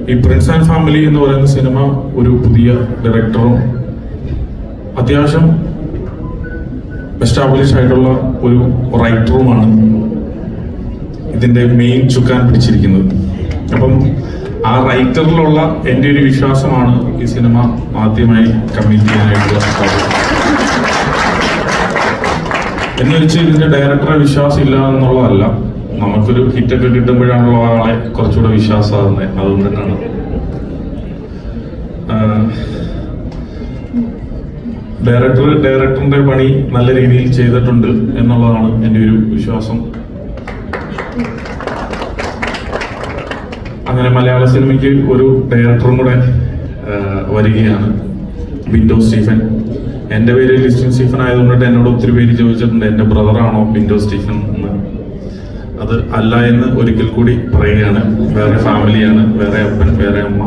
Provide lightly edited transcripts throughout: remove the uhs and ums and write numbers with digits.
ഈ Prince and family എന്ന് പറയുന്ന സിനിമ ഒരു പുതിയ ഡയറക്ടറും അത്യാവശ്യം എസ്റ്റാബ്ലിഷ് ആയിട്ടുള്ള ഒരു റൈറ്ററുമാണ് ഇതിന്റെ മെയിൻ ചുക്കാൻ പിടിച്ചിരിക്കുന്നത്. അപ്പം ആ റൈറ്ററിലുള്ള എൻ്റെ ഒരു വിശ്വാസമാണ് ഈ സിനിമ ആദ്യമായി കമ്മിറ്റ് ചെയ്യാനായിട്ടുള്ള എന്ന് വെച്ച് ഇതിന്റെ ഡയറക്ടറെ വിശ്വാസം ഇല്ല എന്നുള്ളതല്ല, നമുക്കൊരു ഹിറ്റൊക്കെ കിട്ടുമ്പോഴാണുള്ള ആളെ കുറച്ചുകൂടെ വിശ്വാസമാകുന്നത്. അതുകൊണ്ടിട്ടാണ് ഡയറക്ടറിന്റെ പണി നല്ല രീതിയിൽ ചെയ്തിട്ടുണ്ട് എന്നുള്ളതാണ് എൻ്റെ ഒരു വിശ്വാസം. അങ്ങനെ മലയാള സിനിമയ്ക്ക് ഒരു ഡയറക്ടറും കൂടെ വരികയാണ്, ബിൻഡോ സ്റ്റീഫൻ. എൻ്റെ പേര് ലിസ്റ്റിൻ സ്റ്റീഫൻ ആയതുകൊണ്ടിട്ട് എന്നോട് ഒത്തിരി പേര് ചോദിച്ചിട്ടുണ്ട് എൻ്റെ ബ്രദറാണോ ബിൻഡോ സ്റ്റീഫൻ എന്ന്. അത് അല്ല എന്ന് ഒരിക്കൽ കൂടി പറയുകയാണ്. വേറെ ഫാമിലിയാണ്, വേറെ അപ്പൻ, വേറെ അമ്മ.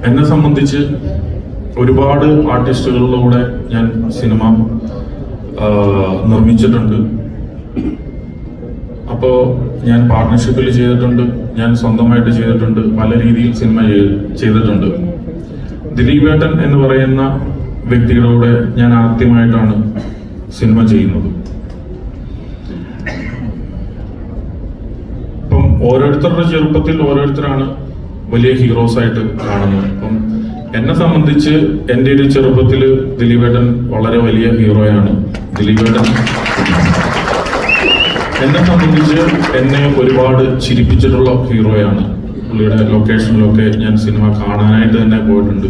എന്നെ സംബന്ധിച്ച് ഒരുപാട് ആർട്ടിസ്റ്റുകളുടെ കൂടെ ഞാൻ സിനിമ നിർമ്മിച്ചിട്ടുണ്ട്. അപ്പോ ഞാൻ പാർട്ട്ണർഷിപ്പിൽ ചെയ്തിട്ടുണ്ട്, ഞാൻ സ്വന്തമായിട്ട് ചെയ്തിട്ടുണ്ട്, പല രീതിയിൽ സിനിമ ചെയ്തിട്ടുണ്ട്. ദിലീപേട്ടൻ എന്ന് പറയുന്ന വ്യക്തിയുടെ കൂടെ ഞാൻ ആദ്യമായിട്ടാണ് സിനിമ ചെയ്യുന്നത്. അപ്പം ഓരോരുത്തരുടെ ചെറുപ്പത്തിൽ ഓരോരുത്തരാണ് വലിയ ഹീറോസ് ആയിട്ട് കാണുന്നത്. അപ്പം എന്നെ സംബന്ധിച്ച് എൻ്റെ ഒരു ചെറുപ്പത്തിൽ ദിലീപേട്ടൻ വളരെ വലിയ ഹീറോയാണ്. ദിലീപേട്ടൻ എന്നെ സംബന്ധിച്ച് എന്നെ ഒരുപാട് ചിരിപ്പിച്ചിട്ടുള്ള ഹീറോയാണ്. പുള്ളിയുടെ ലൊക്കേഷനിലൊക്കെ ഞാൻ സിനിമ കാണാനായിട്ട് തന്നെ പോയിട്ടുണ്ട്.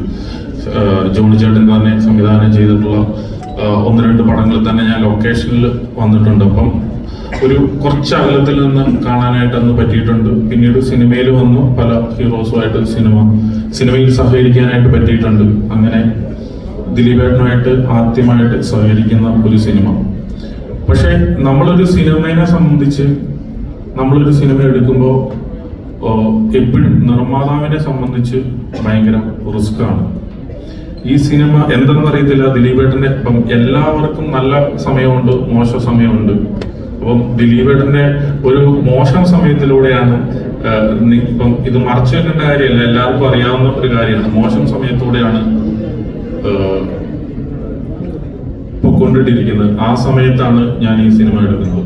ജോണി ചേട്ടൻ തന്നെ സംവിധാനം ചെയ്തിട്ടുള്ള 1-2 പടങ്ങളിൽ തന്നെ ഞാൻ ലൊക്കേഷനിൽ വന്നിട്ടുണ്ട്. അപ്പം ഒരു കുറച്ച് അകലത്തിൽ നിന്ന് കാണാനായിട്ട് അന്ന് പറ്റിയിട്ടുണ്ട്. പിന്നീട് സിനിമയിൽ വന്നു പല ഹീറോസുമായിട്ട് സിനിമയിൽ സഹകരിക്കാനായിട്ട് പറ്റിയിട്ടുണ്ട്. അങ്ങനെ ദിലീപേട്ടനുമായിട്ട് ആദ്യമായിട്ട് സഹകരിക്കുന്ന ഒരു സിനിമ. പക്ഷെ നമ്മളൊരു സിനിമയെ സംബന്ധിച്ച് നമ്മളൊരു സിനിമ എടുക്കുമ്പോൾ എപ്പോഴും നിർമ്മാതാവിനെ സംബന്ധിച്ച് ഭയങ്കര റിസ്ക്കാണ്. ഈ സിനിമ എന്തെന്ന് അറിയത്തില്ല, ദിലീപേട്ടന്റെ ഇപ്പം എല്ലാവർക്കും നല്ല സമയമുണ്ട്, മോശം സമയമുണ്ട്. അപ്പം ദിലീപേട്ടന്റെ ഒരു മോശം സമയത്തിലൂടെയാണ് ഇപ്പം ഇത് മറച്ചു വെക്കേണ്ട കാര്യമല്ല, എല്ലാവർക്കും അറിയാവുന്ന ഒരു കാര്യമാണ്. മോശം സമയത്തൂടെയാണ് പൊക്കൊണ്ടിട്ടിരിക്കുന്നത്. ആ സമയത്താണ് ഞാൻ ഈ സിനിമ എടുക്കുന്നത്.